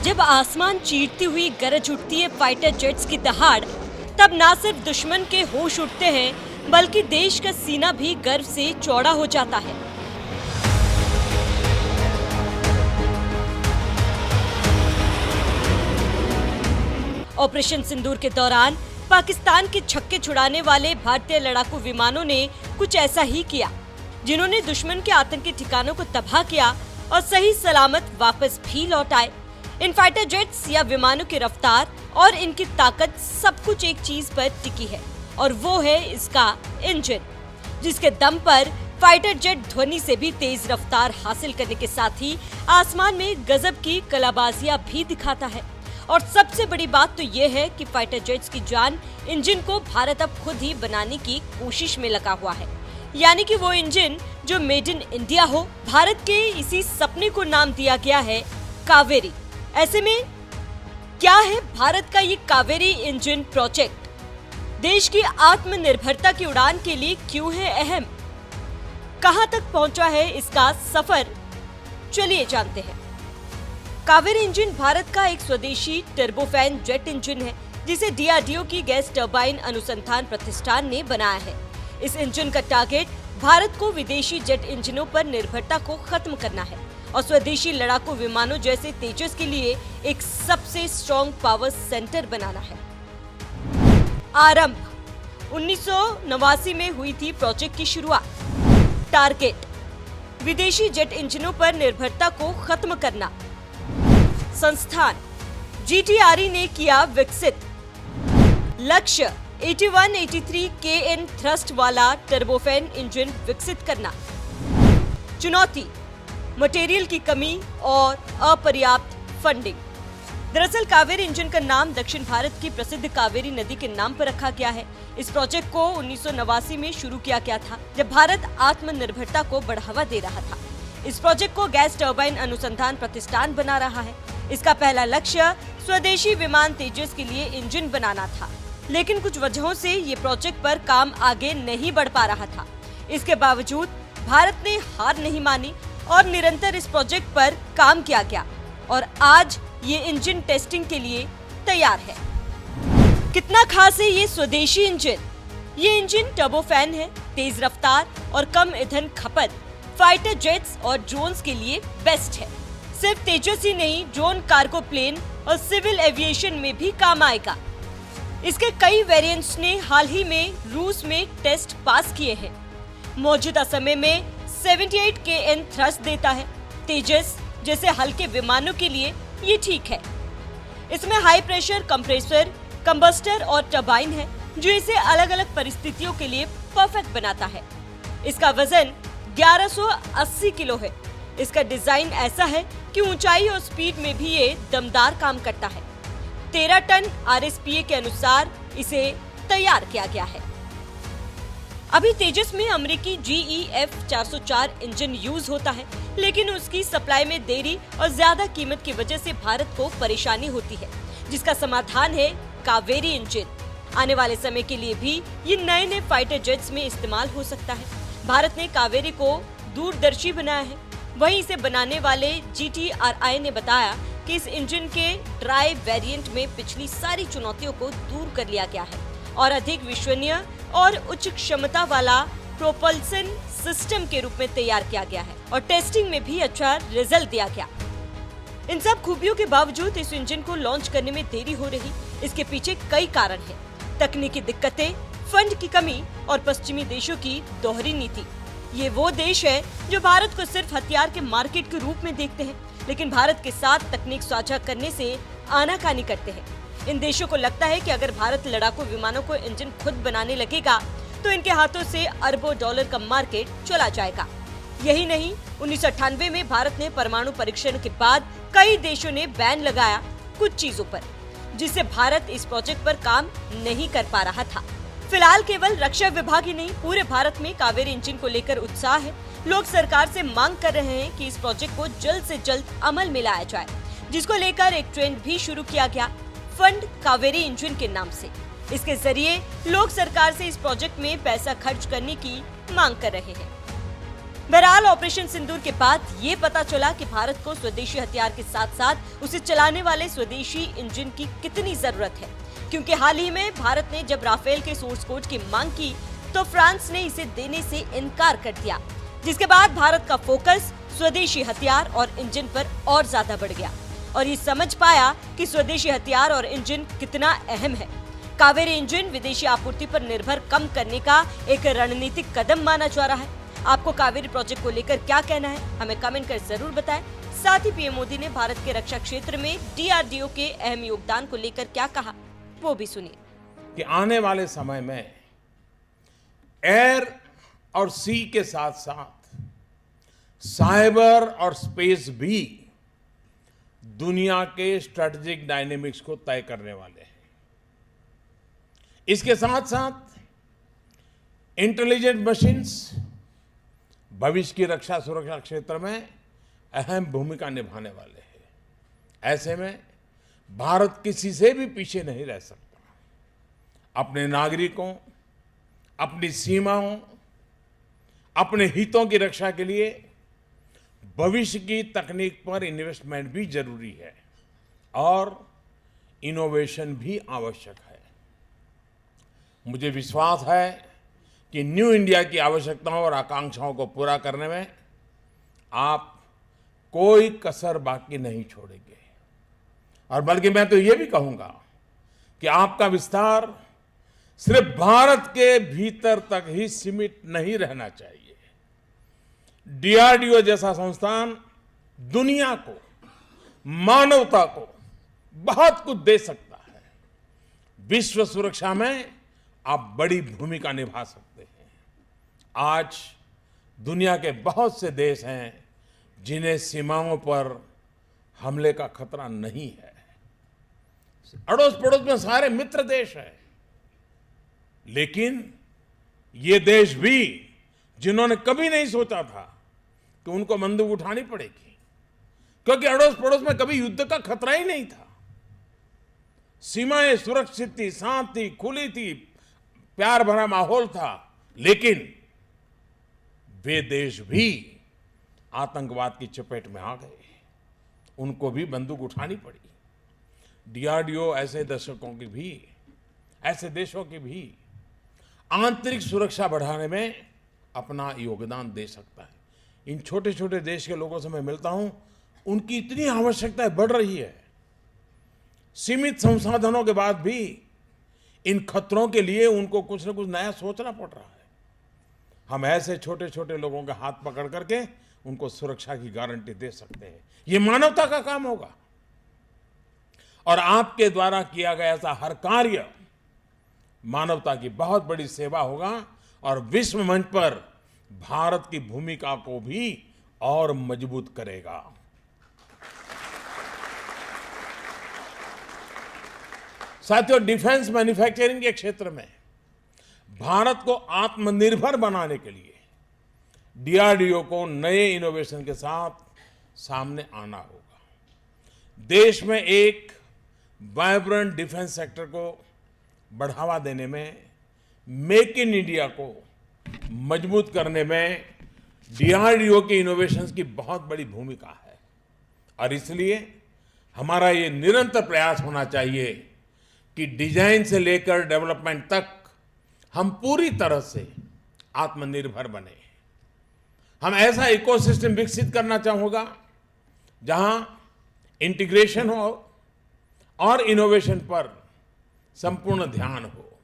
जब आसमान चीरती हुई गरज उठती है फाइटर जेट्स की दहाड़, तब ना सिर्फ दुश्मन के होश उठते हैं बल्कि देश का सीना भी गर्व से चौड़ा हो जाता है। ऑपरेशन सिंदूर के दौरान पाकिस्तान के छक्के छुड़ाने वाले भारतीय लड़ाकू विमानों ने कुछ ऐसा ही किया, जिन्होंने दुश्मन के आतंकी ठिकानों को तबाह किया और सही सलामत वापस भी लौट आए। इन फाइटर जेट्स या विमानों की रफ्तार और इनकी ताकत सब कुछ एक चीज पर टिकी है और वो है इसका इंजन, जिसके दम पर फाइटर जेट ध्वनि से भी तेज रफ्तार हासिल करने के साथ ही आसमान में गजब की कलाबाजियां भी दिखाता है। और सबसे बड़ी बात तो ये है कि फाइटर जेट्स की जान इंजन को भारत अब खुद ही बनाने की कोशिश में लगा हुआ है, यानी कि वो इंजन जो मेड इन इंडिया हो। भारत के इसी सपने को नाम दिया गया है कावेरी। ऐसे में क्या है भारत का ये कावेरी इंजन प्रोजेक्ट? देश की आत्मनिर्भरता की उड़ान के लिए क्यों है अहम? कहां तक पहुंचा है इसका सफर? चलिए जानते हैं। कावेरी इंजन भारत का एक स्वदेशी टर्बोफैन जेट इंजन है, जिसे डीआरडीओ की गैस टरबाइन अनुसंधान प्रतिष्ठान ने बनाया है। इस इंजन का टारगेट भारत को विदेशी जेट इंजनों पर निर्भरता को खत्म करना है और स्वदेशी लड़ाकू विमानों जैसे तेजस के लिए एक सबसे स्ट्रॉन्ग पावर सेंटर बनाना है। आरंभ 1989 में हुई थी प्रोजेक्ट की शुरुआत। टारगेट विदेशी जेट इंजनों पर निर्भरता को खत्म करना। संस्थान जीटीआरई ने किया विकसित। लक्ष्य 8183 केएन थ्रस्ट वाला टर्बोफैन इंजन विकसित करना। चुनौती मटेरियल की कमी और अपर्याप्त फंडिंग। दरअसल कावेरी इंजन का नाम दक्षिण भारत की प्रसिद्ध कावेरी नदी के नाम पर रखा गया है। इस प्रोजेक्ट को 1989 में शुरू किया गया था, जब भारत आत्मनिर्भरता को बढ़ावा दे रहा था। इस प्रोजेक्ट को गैस टरबाइन अनुसंधान प्रतिष्ठान बना रहा है। इसका पहला लक्ष्य स्वदेशी विमान तेजस के लिए इंजन बनाना था, लेकिन कुछ वजहों से ये प्रोजेक्ट पर काम आगे नहीं बढ़ पा रहा था। इसके बावजूद भारत ने हार नहीं मानी और निरंतर इस प्रोजेक्ट पर काम किया गया और आज ये इंजन टेस्टिंग के लिए तैयार है। कितना खास है ये स्वदेशी इंजन? ये इंजन टर्बोफैन है, तेज रफ्तार और कम ईंधन खपत फाइटर जेट्स और ड्रोन्स के लिए बेस्ट है। सिर्फ तेजस ही नहीं, ड्रोन, कार्गो प्लेन और सिविल एविएशन में भी काम आएगा। इसके कई वेरिएंट्स ने हाल ही में रूस में टेस्ट पास किए हैं। मौजूदा समय में 78 केएन थ्रस्ट देता है। तेजस जैसे हल्के विमानों के लिए ये ठीक है। इसमें हाई प्रेशर कंप्रेसर, कंबस्टर और टरबाइन है, जो इसे अलग अलग परिस्थितियों के लिए परफेक्ट बनाता है। इसका वजन 1180 किलो है। इसका डिजाइन ऐसा है कि ऊंचाई और स्पीड में भी ये दमदार काम करता है। 13 टन आरएसपीए के अनुसार इसे तैयार किया गया है। अभी तेजस में अमेरिकी GEF 404 इंजन यूज होता है, लेकिन उसकी सप्लाई में देरी और ज्यादा कीमत की वजह से भारत को परेशानी होती है, जिसका समाधान है कावेरी इंजन। आने वाले समय के लिए भी ये नए नए फाइटर जेट्स में इस्तेमाल हो सकता है। भारत ने कावेरी को दूरदर्शी बनाया है। वहीं इसे बनाने वाले GTRI ने बताया कि इस इंजन के ड्राई वेरिएंट में पिछली सारी चुनौतियों को दूर कर लिया गया है और अधिक विश्वसनीय और उच्च क्षमता वाला प्रोपल्सन सिस्टम के रूप में तैयार किया गया है और टेस्टिंग में भी अच्छा रिजल्ट दिया गया। इन सब खूबियों के बावजूद इस इंजन को लॉन्च करने में देरी हो रही। इसके पीछे कई कारण हैं। तकनीकी दिक्कतें, फंड की कमी और पश्चिमी देशों की दोहरी नीति। ये वो देश है जो भारत को सिर्फ हथियार के मार्केट के रूप में देखते हैं, लेकिन भारत के साथ तकनीक साझा करने से आनाकानी करते हैं। इन देशों को लगता है कि अगर भारत लड़ाकू विमानों को इंजन खुद बनाने लगेगा तो इनके हाथों से अरबों डॉलर का मार्केट चला जाएगा। यही नहीं, 1998 में भारत ने परमाणु परीक्षण के बाद कई देशों ने बैन लगाया कुछ चीजों पर, जिससे भारत इस प्रोजेक्ट पर काम नहीं कर पा रहा था। फिलहाल केवल रक्षा विभाग ही नहीं, पूरे भारत में कावेरी इंजन को लेकर उत्साह है। लोग सरकार से मांग कर रहे हैं कि इस प्रोजेक्ट को जल्द से जल्द अमल में लाया जाए, जिसको लेकर एक ट्रेंड भी शुरू किया गया, फंड कावेरी इंजन के नाम से। इसके जरिए लोग सरकार से इस प्रोजेक्ट में पैसा खर्च करने की मांग कर रहे हैं। बहरहाल ऑपरेशन सिंदूर के बाद ये पता चला कि भारत को स्वदेशी हथियार के साथ साथ उसे चलाने वाले स्वदेशी इंजन की कितनी जरूरत है, क्योंकि हाल ही में भारत ने जब राफेल के सोर्स कोड की मांग की तो फ्रांस ने इसे देने से इनकार कर दिया, जिसके बाद भारत का फोकस स्वदेशी हथियार और इंजन पर और ज्यादा बढ़ गया और ये समझ पाया कि स्वदेशी हथियार और इंजन कितना अहम है। कावेरी इंजन विदेशी आपूर्ति पर निर्भर कम करने का एक रणनीतिक कदम माना जा रहा है। आपको कावेरी प्रोजेक्ट को लेकर क्या कहना है, हमें कमेंट कर जरूर बताएं। साथ ही पीएम मोदी ने भारत के रक्षा क्षेत्र में डीआरडीओ के अहम योगदान को लेकर क्या कहा, वो भी सुनिए। कि आने वाले समय में एयर और सी के साथ साथ साइबर और स्पेस भी दुनिया के स्ट्रेटेजिक डायनेमिक्स को तय करने वाले हैं। इसके साथ साथ इंटेलिजेंट मशीन्स भविष्य की रक्षा सुरक्षा क्षेत्र में अहम भूमिका निभाने वाले हैं। ऐसे में भारत किसी से भी पीछे नहीं रह सकता। अपने नागरिकों, अपनी सीमाओं, अपने हितों की रक्षा के लिए भविष्य की तकनीक पर इन्वेस्टमेंट भी जरूरी है और इनोवेशन भी आवश्यक है। मुझे विश्वास है कि न्यू इंडिया की आवश्यकताओं और आकांक्षाओं को पूरा करने में आप कोई कसर बाकी नहीं छोड़ेंगे और बल्कि मैं तो ये भी कहूंगा कि आपका विस्तार सिर्फ भारत के भीतर तक ही सीमित नहीं रहना चाहिए। डीआरडीओ जैसा संस्थान दुनिया को, मानवता को बहुत कुछ दे सकता है। विश्व सुरक्षा में आप बड़ी भूमिका निभा सकते हैं। आज दुनिया के बहुत से देश हैं जिन्हें सीमाओं पर हमले का खतरा नहीं है। अड़ोस पड़ोस में सारे मित्र देश हैं, लेकिन ये देश भी जिन्होंने कभी नहीं सोचा था कि उनको बंदूक उठानी पड़ेगी, क्योंकि अड़ोस पड़ोस में कभी युद्ध का खतरा ही नहीं था। सीमाएं सुरक्षित थी, शांति खुली थी, प्यार भरा माहौल था, लेकिन वे देश भी आतंकवाद की चपेट में आ गए। उनको भी बंदूक उठानी पड़ी। डीआरडीओ ऐसे देशों की भी आंतरिक सुरक्षा बढ़ाने में अपना योगदान दे सकता है। इन छोटे छोटे देश के लोगों से मैं मिलता हूं, उनकी इतनी आवश्यकताएं बढ़ रही है। सीमित संसाधनों के बाद भी इन खतरों के लिए उनको कुछ न कुछ नया सोचना पड़ रहा है। हम ऐसे छोटे छोटे लोगों के हाथ पकड़ करके उनको सुरक्षा की गारंटी दे सकते हैं। ये मानवता का काम होगा और आपके द्वारा किया गया ऐसा हर कार्य मानवता की बहुत बड़ी सेवा होगा और विश्व मंच पर भारत की भूमिका को भी और मजबूत करेगा। साथियों, डिफेंस मैन्युफैक्चरिंग के क्षेत्र में भारत को आत्मनिर्भर बनाने के लिए डीआरडीओ को नए इनोवेशन के साथ सामने आना होगा। देश में एक वाइब्रेंट डिफेंस सेक्टर को बढ़ावा देने में, मेक इन इंडिया को मजबूत करने में डीआरडीओ के इनोवेशंस की बहुत बड़ी भूमिका है और इसलिए हमारा ये निरंतर प्रयास होना चाहिए कि डिजाइन से लेकर डेवलपमेंट तक हम पूरी तरह से आत्मनिर्भर बने। हम ऐसा इकोसिस्टम विकसित करना चाहूँगा जहां इंटीग्रेशन हो और इनोवेशन पर संपूर्ण ध्यान हो।